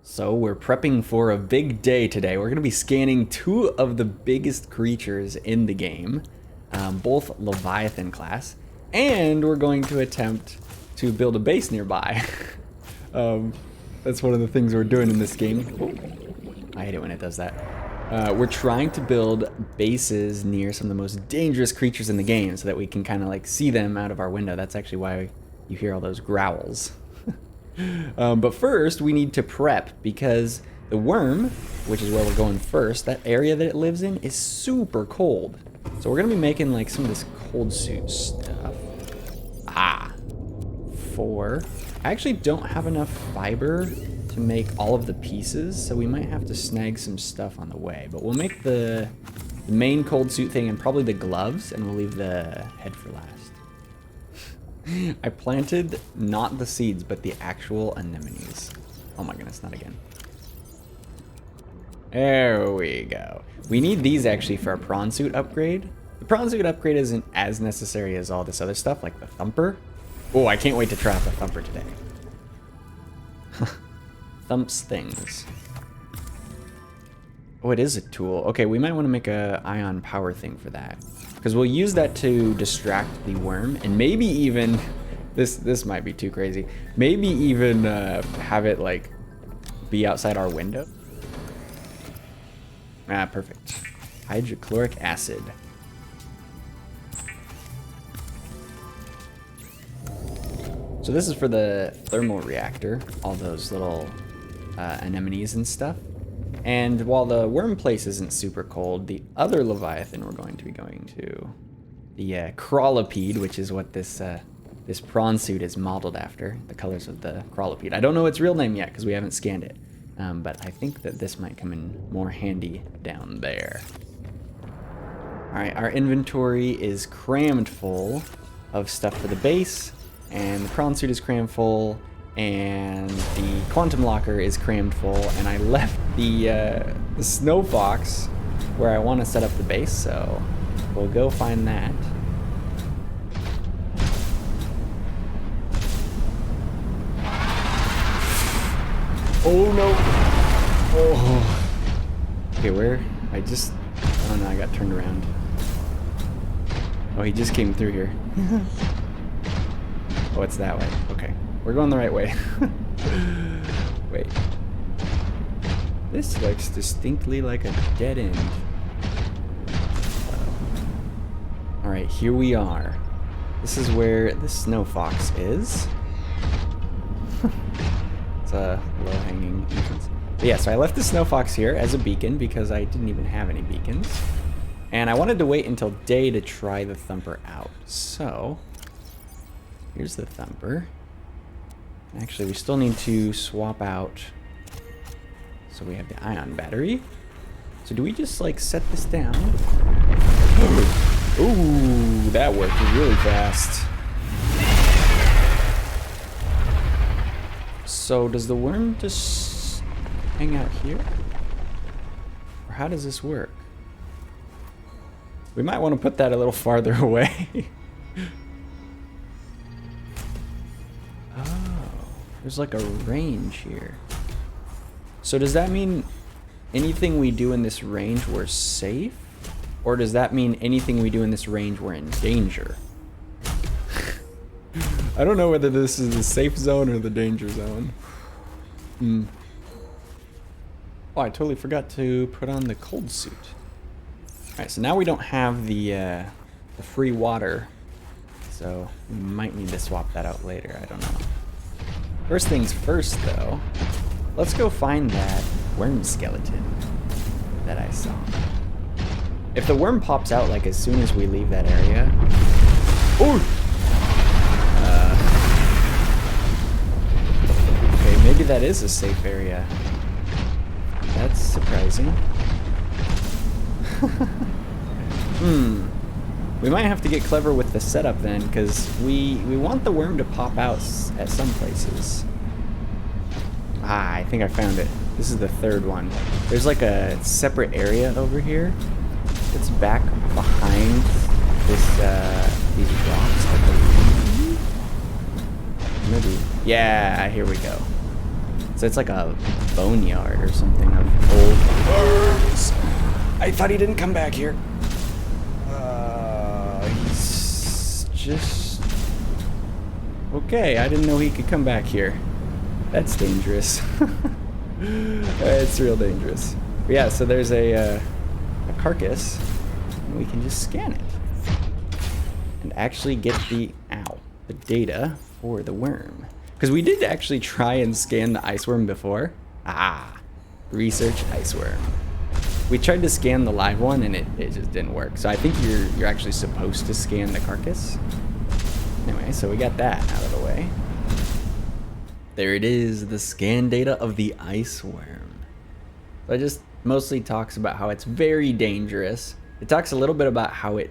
So we're prepping for a big day today. We're going to be scanning two of the biggest creatures in the game, both Leviathan class, and we're going to attempt to build a base nearby. That's one of the things we're doing in this game. Oh, I hate it when it does that. We're trying to build bases near some of the most dangerous creatures in the game so that we can kind of like see them out of our window. That's actually why you hear all those growls. But first, we need to prep because the worm, which is where we're going first, that area that it lives in is super cold. So we're going to be making like some of this cold suit stuff. I actually don't have enough fiber to make all of the pieces, so we might have to snag some stuff on the way. But we'll make the main cold suit thing and probably the gloves, and we'll leave the head for last. I planted not the seeds, but the actual anemones. Oh my goodness, not again. There we go. We need these actually for our prawn suit upgrade. The prawn suit upgrade isn't as necessary as all this other stuff, like the thumper. Oh, I can't wait to try out the thumper today. Thumps things. Oh, it is a tool. Okay, we might want to make a ion power thing for that. Because we'll use that to distract the worm, and maybe even, this might be too crazy, maybe even have it like be outside our window. Ah, perfect. Hydrochloric acid. So this is for the thermal reactor, all those little anemones and stuff. And while the worm place isn't super cold, the other Leviathan we're going to be going to, the crawlipede, which is what this this prawn suit is modeled after, the colors of the crawlipede. I don't know its real name yet because we haven't scanned it, but I think that this might come in more handy down there. All right, our inventory is crammed full of stuff for the base, and the prawn suit is crammed full, and the quantum locker is crammed full, and I left the snow fox where I want to set up the base, so we'll go find that. Oh no! Oh. Okay, where? Oh no, I got turned around. Oh, he just came through here. Oh, it's that way. Okay. We're going the right way. Wait. This looks distinctly like a dead end. Alright, here we are. This is where the snow fox is. It's a low-hanging entrance. But yeah, so I left the snow fox here as a beacon because I didn't even have any beacons. And I wanted to wait until day to try the thumper out. So, here's the thumper. Actually, we still need to swap out. So we have the ion battery. So do we just like set this down? Ooh, that worked really fast. So does the worm just hang out here? Or how does this work? We might want to put that a little farther away. There's like a range here. So does that mean anything we do in this range we're safe? Or does that mean anything we do in this range we're in danger? I don't know whether this is the safe zone or the danger zone. Oh, I totally forgot to put on the cold suit. Alright, so now we don't have the free water. So we might need to swap that out later, I don't know. First things first, though, let's go find that worm skeleton that I saw. If the worm pops out, like, as soon as we leave that area... Oh! Okay, maybe that is a safe area. That's surprising. We might have to get clever with the setup then, because we want the worm to pop out at some places. Ah, I think I found it. This is the third one. There's like a separate area over here. It's back behind this these rocks, I believe. Maybe. Yeah, here we go. So it's like a boneyard or something of old worms. I thought he didn't come back here. He's just... Okay, I didn't know he could come back here. That's dangerous. It's real dangerous. But yeah, so there's a carcass, and we can just scan it. And actually get the data for the worm. Because we did actually try and scan the ice worm before. Research ice worm. We tried to scan the live one and it just didn't work. So I think you're actually supposed to scan the carcass. Anyway, so we got that out of the way. There it is, the scan data of the ice worm. So it just mostly talks about how it's very dangerous. It talks a little bit about how it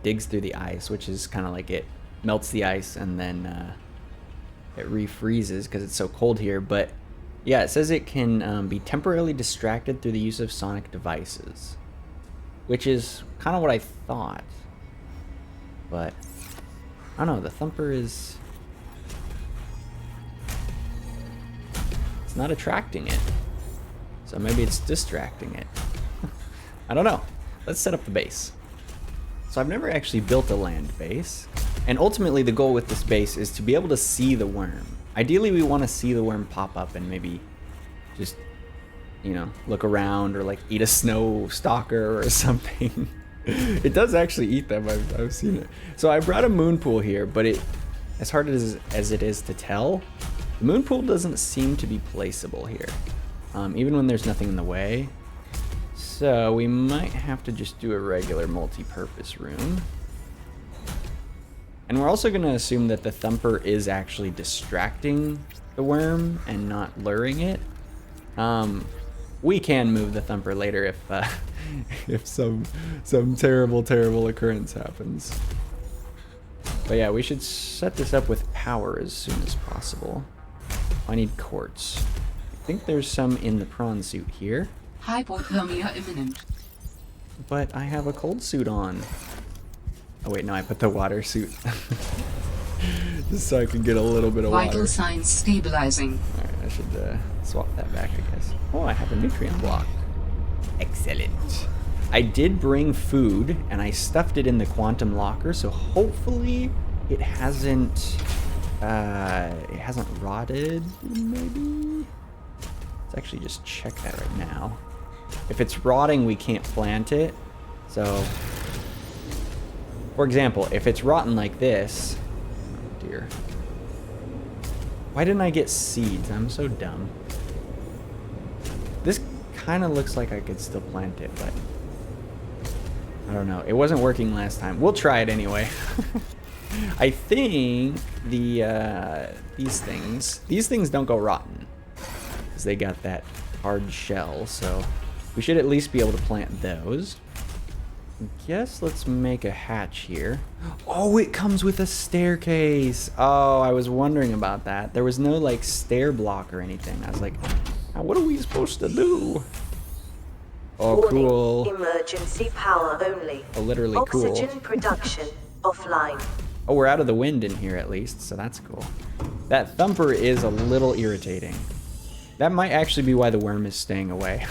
digs through the ice, which is kind of like it melts the ice and then it refreezes because it's so cold here. But yeah, it says it can be temporarily distracted through the use of sonic devices, which is kind of what I thought. But I don't know, the thumper is... It's not attracting it. So maybe it's distracting it. I don't know. Let's set up the base. So I've never actually built a land base. And ultimately the goal with this base is to be able to see the worm. Ideally we want to see the worm pop up and maybe just, you know, look around or like eat a snow stalker or something. It does actually eat them, I've seen it. So I brought a moon pool here, but as hard as it is to tell, the moon pool doesn't seem to be placeable here, even when there's nothing in the way. So we might have to just do a regular multi-purpose room. And we're also going to assume that the thumper is actually distracting the worm and not luring it. We can move the thumper later if some terrible occurrence happens. But yeah, we should set this up with power as soon as possible. I need quartz. I think there's some in the prawn suit here. Hypothermia imminent. But I have a cold suit on. Oh wait, no, I put the water suit. Just so I can get a little bit of water. Vital signs stabilizing. Alright, I should swap that back, I guess. Oh, I have a nutrient block. Excellent. I did bring food, and I stuffed it in the quantum locker, so hopefully it hasn't rotted, maybe? Let's actually just check that right now. If it's rotting, we can't plant it. So, for example, if it's rotten like this... Oh dear. Why didn't I get seeds? I'm so dumb. This kind of looks like I could still plant it, but... I don't know. It wasn't working last time. We'll try it anyway. I think these things don't go rotten. Because they got that hard shell, so... We should at least be able to plant those. I guess let's make a hatch here. Oh, it comes with a staircase. Oh, I was wondering about that. There was no like stair block or anything. I was like, what are we supposed to do? Oh, Warning, cool. Emergency power only. Oh, literally cool. Oxygen production offline. Oh, we're out of the wind in here at least, so that's cool. That thumper is a little irritating. That might actually be why the worm is staying away.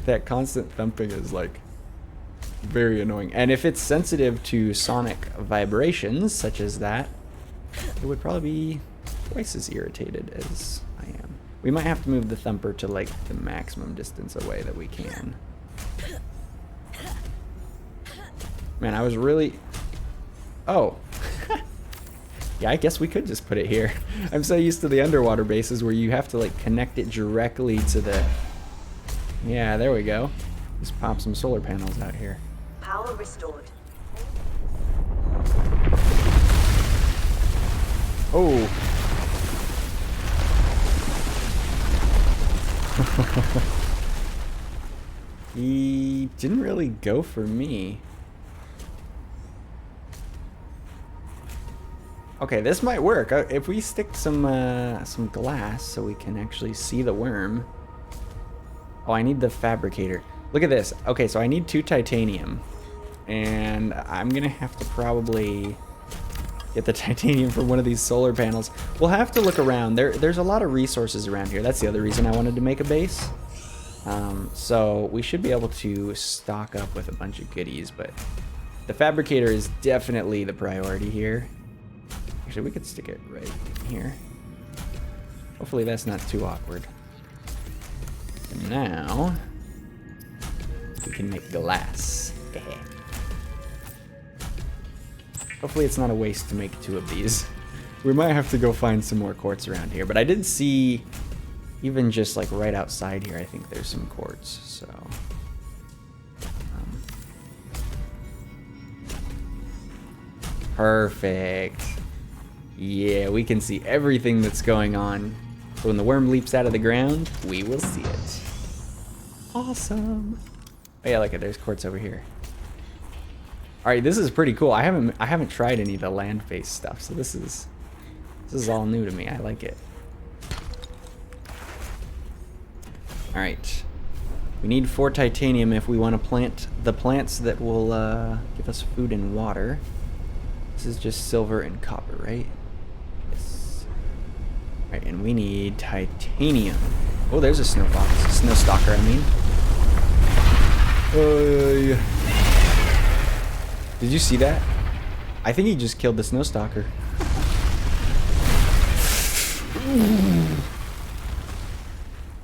That constant thumping is like very annoying. And if it's sensitive to sonic vibrations such as that, it would probably be twice as irritated as I am. We might have to move the thumper to like the maximum distance away that we can. Man, I was really... Oh. Yeah, I guess we could just put it here. I'm so used to the underwater bases where you have to like connect it directly to the... Yeah, there we go. Just pop some solar panels out here. Power restored. Oh. He didn't really go for me. Okay, this might work. If we stick some glass so we can actually see the worm. Oh, I need the fabricator. Look at this. Okay, so I need 2 titanium. And I'm gonna have to probably get the titanium from one of these solar panels. We'll have to look around. There's a lot of resources around here. That's the other reason I wanted to make a base. So we should be able to stock up with a bunch of goodies, but the fabricator is definitely the priority here. Actually, we could stick it right here. Hopefully that's not too awkward. And now we can make glass. Hopefully it's not a waste to make 2 of these. We might have to go find some more quartz around here, but I did see, even just like right outside here, I think there's some quartz, so. Perfect. Yeah, we can see everything that's going on. So when the worm leaps out of the ground, we will see it. Awesome. Oh yeah, look at there's quartz over here. All right, this is pretty cool. I haven't tried any of the land-based stuff, so this is all new to me. I like it. All right, we need 4 titanium if we want to plant the plants that will give us food and water. This is just silver and copper, right? Yes. All right, and we need titanium. Oh, there's a snow stalker, I mean. Did you see that? I think he just killed the snow stalker.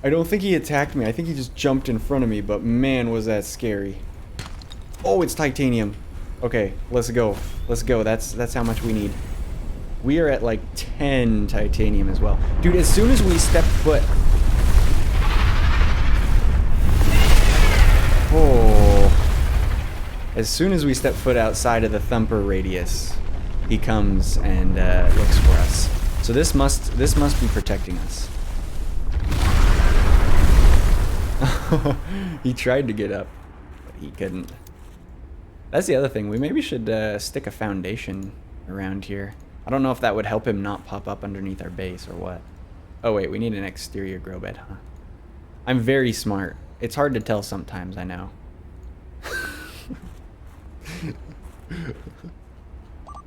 I don't think he attacked me. I think he just jumped in front of me, but man, was that scary. Oh, it's titanium. Okay, let's go. Let's go. That's how much we need. We are at like 10 titanium as well. Dude, as soon as we step foot... Oh. As soon as we step foot outside of the thumper radius, he comes and looks for us. So this must be protecting us. He tried to get up, but he couldn't. That's the other thing. We maybe should stick a foundation around here. I don't know if that would help him not pop up underneath our base or what. Oh wait, we need an exterior grow bed, huh? I'm very smart. It's hard to tell sometimes, I know.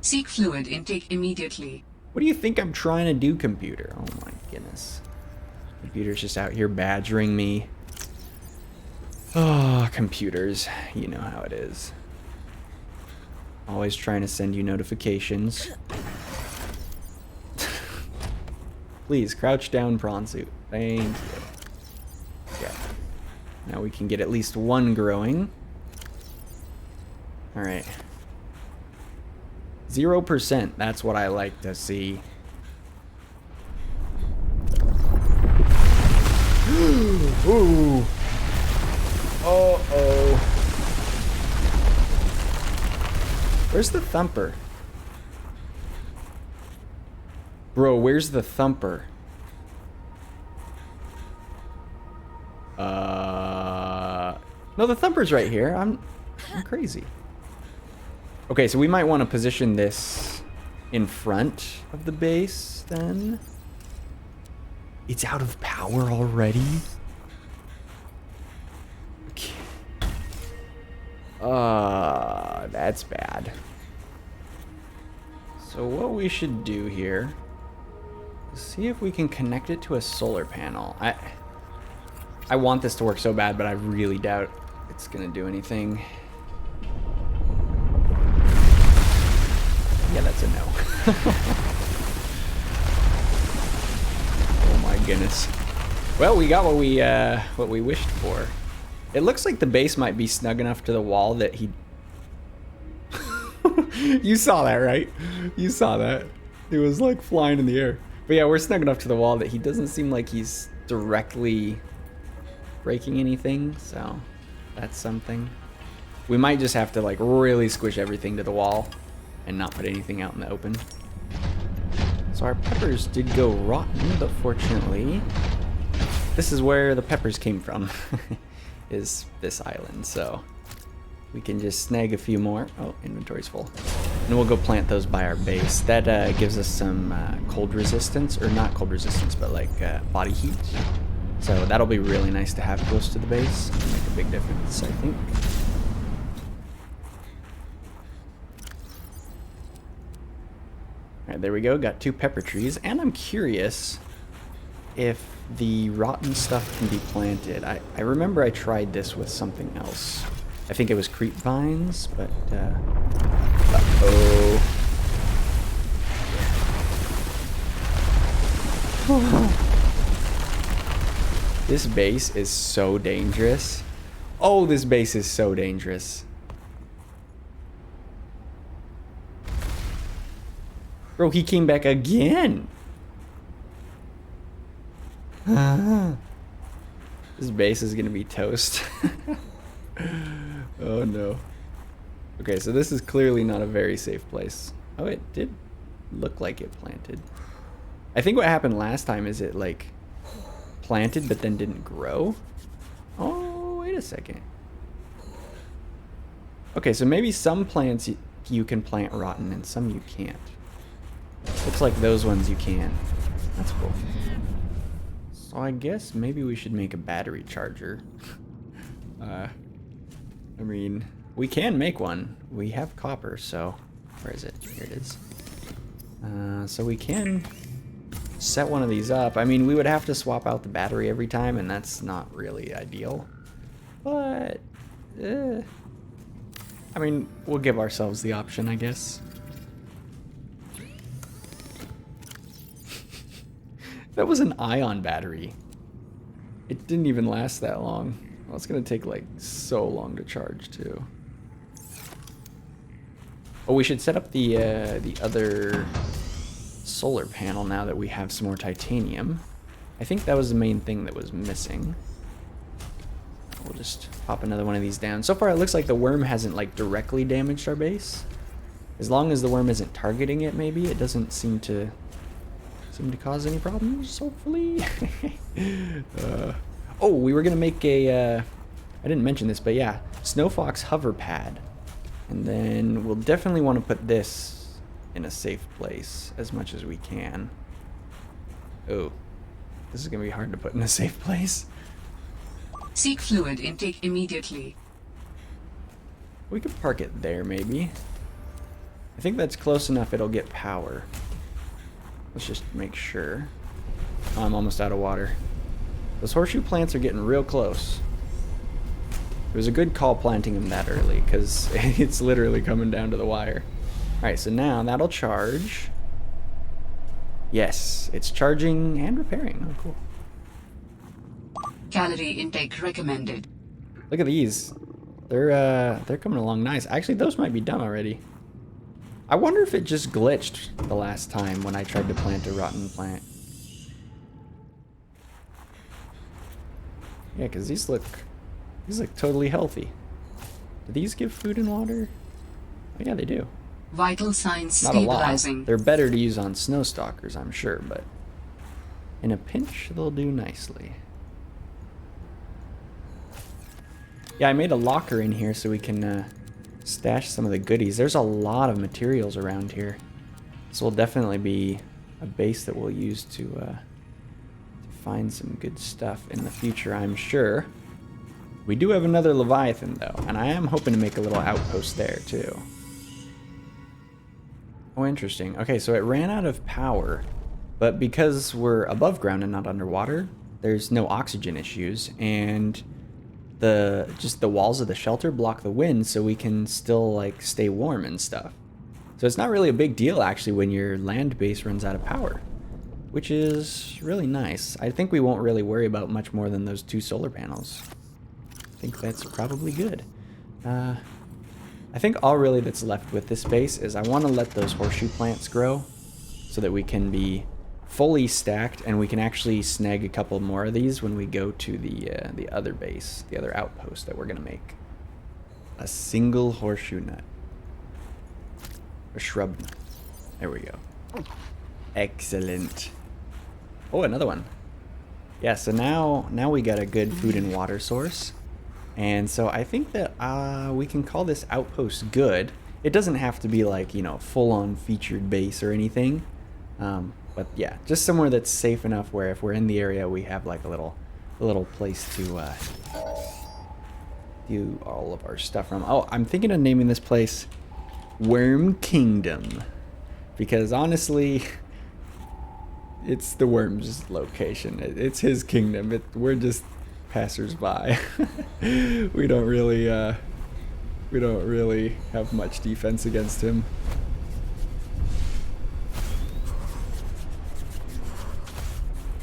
Seek fluid intake immediately. What do you think I'm trying to do, computer? Oh my goodness. Computer's just out here badgering me. Oh, computers. You know how it is. Always trying to send you notifications. Please, crouch down, prawn suit. Thank you. Yeah. Now we can get at least 1 growing. Alright. 0%, that's what I like to see. Ooh. Uh-oh. Where's the thumper? Bro, where's the thumper? No, the thumper's right here. I'm crazy. Okay, so we might want to position this in front of the base then. It's out of power already? Okay. That's bad. So what we should do here is see if we can connect it to a solar panel. I want this to work so bad, but I really doubt it's gonna do anything. Yeah, that's a no. Oh my goodness. Well, we got what we wished for. It looks like the base might be snug enough to the wall that he... You saw that, right? You saw that. It was like flying in the air. But yeah, we're snug enough to the wall that he doesn't seem like he's directly breaking anything, so that's something. We might just have to like really squish everything to the wall and not put anything out in the open. So our peppers did go rotten, but fortunately, this is where the peppers came from, is this island. So we can just snag a few more. Oh, inventory's full. And we'll go plant those by our base. That gives us some cold resistance, or not cold resistance, but like body heat. So that'll be really nice to have close to the base. It'll make a big difference, I think. Alright, there we go. Got 2 pepper trees. And I'm curious if the rotten stuff can be planted. I remember I tried this with something else. I think it was creep vines, but uh-oh. This base is so dangerous. Oh, this base is so dangerous. Bro, he came back again. This base is gonna be toast. Oh no. Okay, so this is clearly not a very safe place. Oh, it did look like it planted. I think what happened last time is it like planted but then didn't grow. Oh, wait a second. Okay, so maybe some plants you can plant rotten and some you can't. Looks like those ones you can. That's cool. So I guess maybe we should make a battery charger. I mean, we can make one. We have copper, so... Where is it? Here it is. So we can set one of these up. I mean, we would have to swap out the battery every time, and that's not really ideal. But... I mean, we'll give ourselves the option, I guess. That was an ion battery. It didn't even last that long. Well, it's gonna take like so long to charge too. Oh, we should set up the other solar panel now that we have some more titanium. I think that was the main thing that was missing. We'll just pop another one of these down. So far, it looks like the worm hasn't like directly damaged our base. As long as the worm isn't targeting it, maybe it doesn't seem to cause any problems, hopefully. Oh, we were gonna make a, I didn't mention this, but yeah, Snowfox hover pad. And then we'll definitely want to put this in a safe place as much as we can. Oh, this is gonna be hard to put in a safe place. Seek fluid intake immediately. We could park it there, maybe. I think that's close enough it'll get power. Let's just make sure. Oh, I'm almost out of water. Those horseshoe plants are getting real close. It was a good call planting them that early, because it's literally coming down to the wire. Alright, so now that'll charge. Yes, it's charging and repairing. Oh, cool. Calorie intake recommended. Look at these. They're coming along nice. Actually, those might be done already. I wonder if it just glitched the last time when I tried to plant a rotten plant. Yeah, because these look totally healthy. Do these give food and water? Oh, yeah, they do. Vital signs Not a lot. stabilizing. They're better to use on snow stalkers, I'm sure, but in a pinch, they'll do nicely. Yeah, I made a locker in here so we can stash some of the goodies. There's a lot of materials around here. This will definitely be a base that we'll use to find some good stuff in the future, I'm sure. We do have another leviathan, though, and I am hoping to make a little outpost there, too. Oh, interesting. Okay, so it ran out of power, but because we're above ground and not underwater, there's no oxygen issues, and just the walls of the shelter block the wind, so we can still like stay warm and stuff. So it's not really a big deal actually when your land base runs out of power, which is really nice. I think we won't really worry about much more than those 2 solar panels. I think that's probably good. I think all really that's left with this base is I want to let those horseshoe plants grow so that we can be fully stacked, and we can actually snag a couple more of these when we go to the other base, the other outpost that we're gonna make. A single horseshoe nut. A shrub nut. There we go. Excellent. Oh, another one. Yeah, so now we got a good food and water source. And so I think that we can call this outpost good. It doesn't have to be like, you know, full-on featured base or anything. But yeah, just somewhere that's safe enough where if we're in the area, we have like a little place to do all of our stuff from. Oh, I'm thinking of naming this place Worm Kingdom. Because honestly, it's the worm's location. It's his kingdom. We're just passersby. we don't really have much defense against him.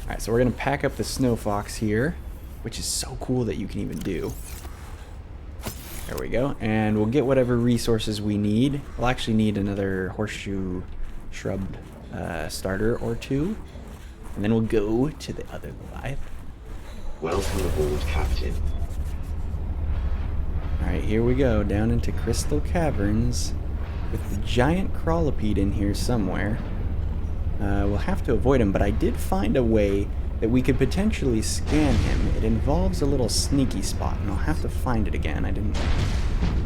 Alright, so we're gonna pack up the snow fox here, which is so cool that you can even do. There we go. And we'll get whatever resources we need. We'll actually need another horseshoe shrub starter or two. And then we'll go to the other Leviathan. Welcome aboard, Captain. Alright, here we go. Down into Crystal Caverns. With the giant crawlipede in here somewhere. We'll have to avoid him, but I did find a way that we could potentially scan him. It involves a little sneaky spot, and I'll have to find it again. I didn't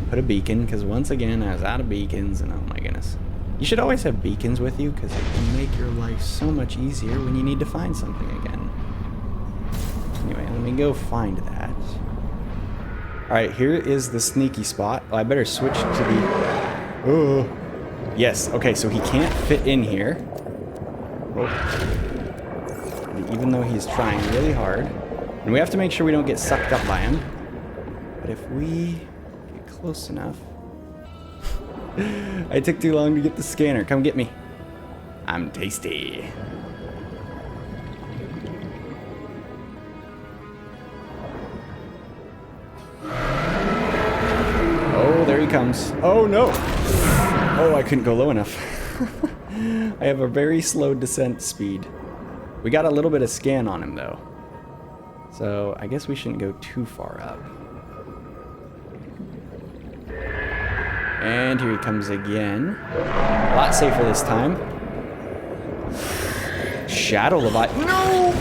put a beacon, because once again, I was out of beacons, and oh my goodness. You should always have beacons with you, because it can make your life so much easier when you need to find something again. Anyway, let me go find that. Alright, here is the sneaky spot. Oh, I better switch to the... Oh. Yes, okay, so he can't fit in here. Even though he's trying really hard. And we have to make sure we don't get sucked up by him. But if we get close enough... I took too long to get the scanner. Come get me. I'm tasty. Oh, there he comes. Oh, no. Oh, I couldn't go low enough. I have a very slow descent speed. We got a little bit of scan on him, though. So, I guess we shouldn't go too far up. And here he comes again. A lot safer this time. Shadow Leviathan. No!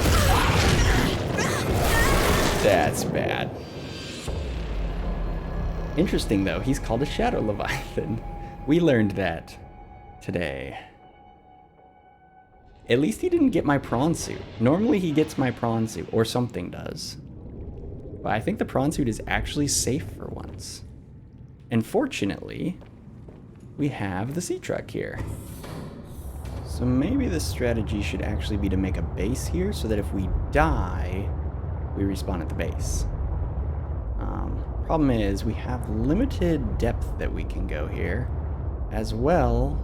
That's bad. Interesting, though. He's called a Shadow Leviathan. We learned that today. At least he didn't get my prawn suit. Normally he gets my prawn suit, or something does. But I think the prawn suit is actually safe for once. And fortunately, we have the sea truck here. So maybe the strategy should actually be to make a base here, so that if we die, we respawn at the base. Problem is, we have limited depth that we can go here, as well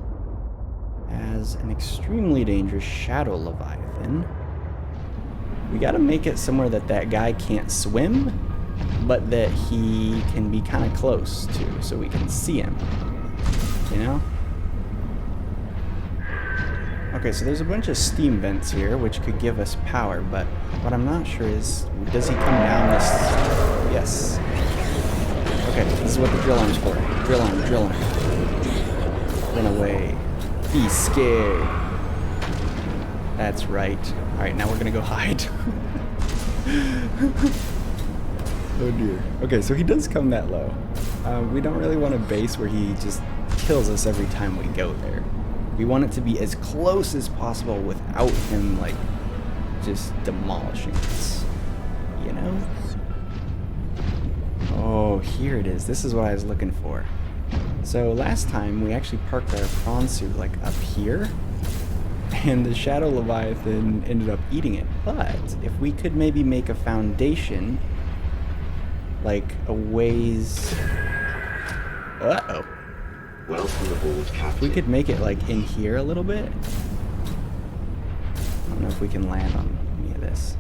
as an extremely dangerous Shadow Leviathan. We gotta make it somewhere that that guy can't swim, but that he can be kind of close to, so we can see him. You know? Okay, so there's a bunch of steam vents here, which could give us power, but what I'm not sure is, does he come down this... Yes. Okay, this is what the drill arm's for. Drill arm, drill arm. Run away. Be scared. That's right. Alright, now we're gonna go hide. Oh dear. Okay, so he does come that low. We don't really want a base where he just kills us every time we go there. We want it to be as close as possible without him, like, just demolishing us. You know? Oh, here it is. This is what I was looking for. So last time we actually parked our prawn suit like up here, and the Shadow Leviathan ended up eating it. But if we could maybe make a foundation, like a ways... Uh-oh. Welcome aboard, Captain. If we could make it like in here a little bit. I don't know if we can land on any of this.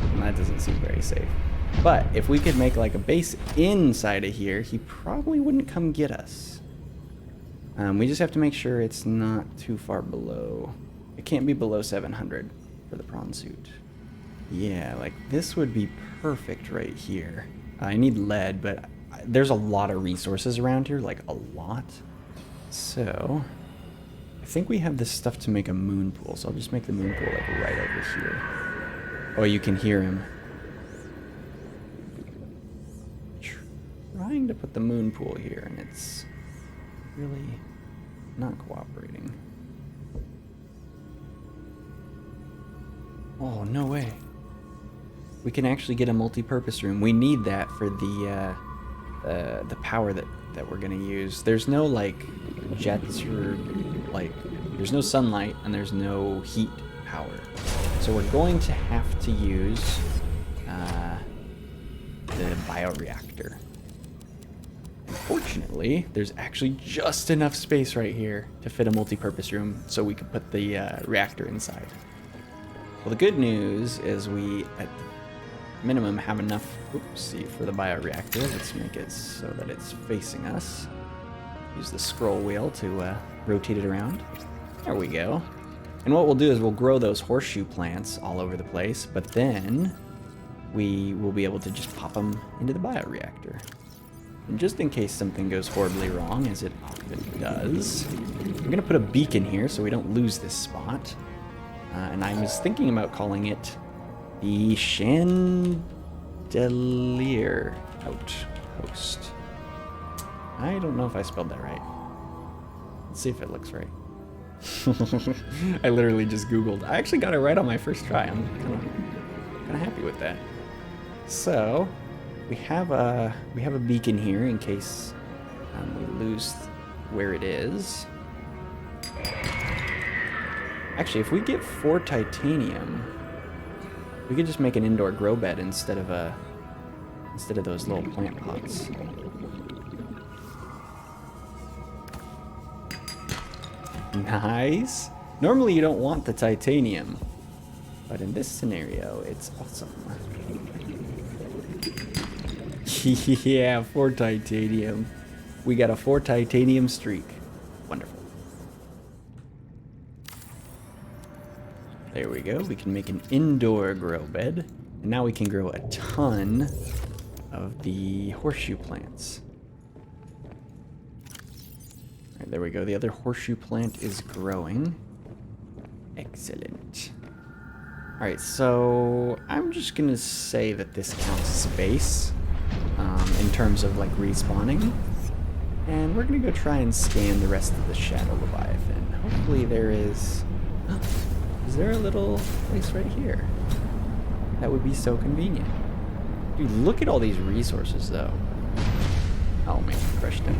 And that doesn't seem very safe. But if we could make like a base inside of here, he probably wouldn't come get us. We just have to make sure it's not too far below. It can't be below 700 for the prawn suit. Yeah, like this would be perfect right here. I need lead, but there's a lot of resources around here, like a lot. So I think we have this stuff to make a moon pool, so I'll just make the moon pool like right over here. Oh, you can hear him. Trying to put the moon pool here, and it's really not cooperating. Oh, no way. We can actually get a multi-purpose room. We need that for the power that we're gonna use. There's no like jets or like There's no sunlight and there's no heat power. So we're going to have to use the bioreactor. Unfortunately, there's actually just enough space right here to fit a multi-purpose room so we could put the reactor inside. Well, the good news is we, at minimum, have enough, oopsie, for the bioreactor. Let's make it so that it's facing us. Use the scroll wheel to rotate it around. There we go. And what we'll do is we'll grow those horseshoe plants all over the place, but then we will be able to just pop them into the bioreactor. And just in case something goes horribly wrong, as it often does, we're going to put a beacon here so we don't lose this spot. And I was thinking about calling it the Chandelier Outpost. I don't know if I spelled that right. Let's see if it looks right. I literally just Googled. I actually got it right on my first try. I'm kind of happy with that. So we have a beacon here in case we lose where it is. Actually, if we get 4 titanium, we could just make an indoor grow bed instead of those little plant pots. Nice. Normally you don't want the titanium, but in this scenario, it's awesome. Yeah, 4 titanium. We got a 4 titanium streak. Wonderful. There we go. We can make an indoor grow bed. And now we can grow a ton of the horseshoe plants. Alright, there we go. The other horseshoe plant is growing. Excellent. Alright, so I'm just going to say that this counts as a base in terms of like respawning. And we're going to go try and scan the rest of the Shadow Leviathan. Hopefully there is... Oh, is there a little place right here? That would be so convenient. Dude, look at all these resources though. Oh man, crushed it.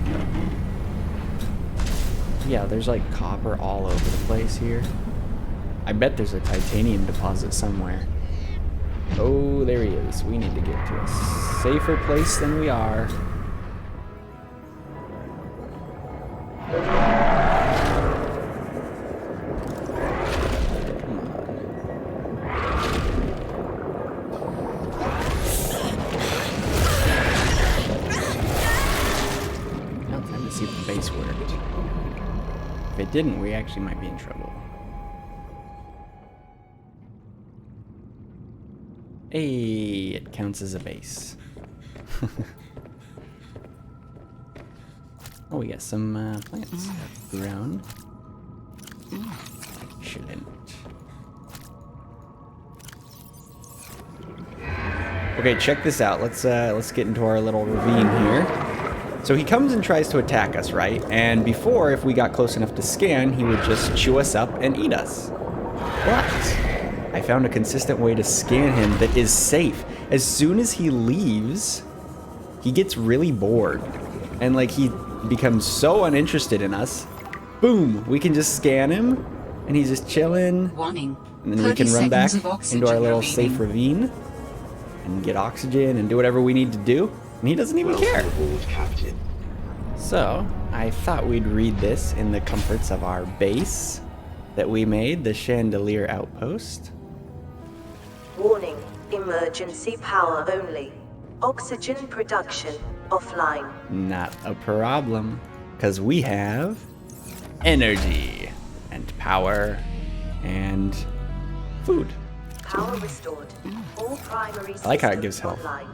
Yeah, there's like copper all over the place here. I bet there's a titanium deposit somewhere. Oh, there he is. We need to get to a safer place than we are. Now time to see if the base worked. If it didn't, we actually might be in trouble. Hey, it counts as a base. Oh, we got some plants grown. Excellent. Okay, check this out. Let's get into our little ravine here. So he comes and tries to attack us, right? And before, if we got close enough to scan, he would just chew us up and eat us. But I found a consistent way to scan him that is safe. As soon as he leaves, he gets really bored. And like he becomes so uninterested in us. Boom, we can just scan him and he's just chilling. Warning. And then we can run back into our little remaining. safe ravine and get oxygen and do whatever we need to do. And he doesn't even care. Aboard, Captain. So, I thought we'd read this in the comforts of our base that we made, the Chandelier Outpost. Warning, emergency power only. Oxygen production offline. Not a problem, because we have energy and power and food. Power restored. All primary I like how it gives systems health. offline.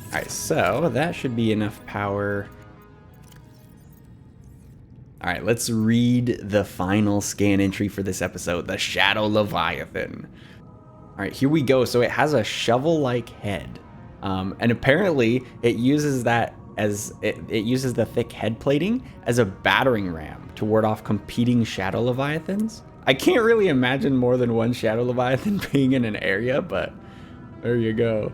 Alright, so that should be enough power. Alright, let's read the final scan entry for this episode, the Shadow Leviathan. Alright, here we go. So it has a shovel-like head. And apparently it uses that as it uses the thick head plating as a battering ram to ward off competing Shadow Leviathans. I can't really imagine more than one Shadow Leviathan being in an area, but there you go.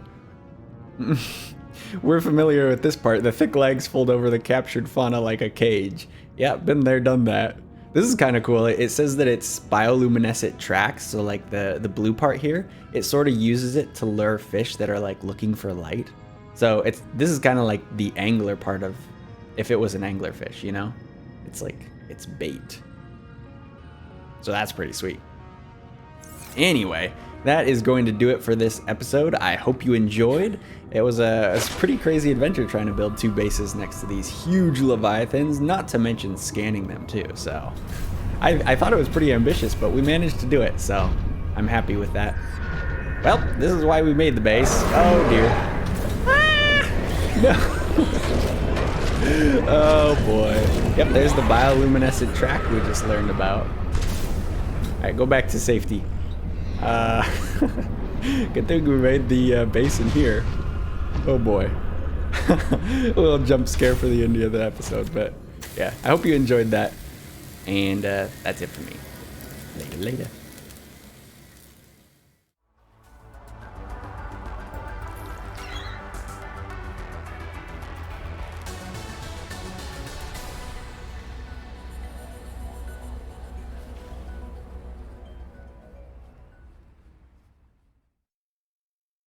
We're familiar with this part. The thick legs fold over the captured fauna like a cage. Yeah, been there, done that. This is kind of cool. It says that it's bioluminescent tracks, so like the blue part here, it sort of uses it to lure fish that are like looking for light. So this is kind of like the angler part of if it was an anglerfish, you know? It's like it's bait. So that's pretty sweet. Anyway, that is going to do it for this episode. I hope you enjoyed. It was a pretty crazy adventure trying to build 2 bases next to these huge leviathans, not to mention scanning them too. So I thought it was pretty ambitious, but we managed to do it, so I'm happy with that. Well, this is why we made the base. Oh dear. No. Oh boy. Yep, there's the bioluminescent track we just learned about. Alright, go back to safety. Good thing we made the base in here. Oh boy. A little jump scare for the end of the episode, but yeah, I hope you enjoyed that. And that's it for me. Later.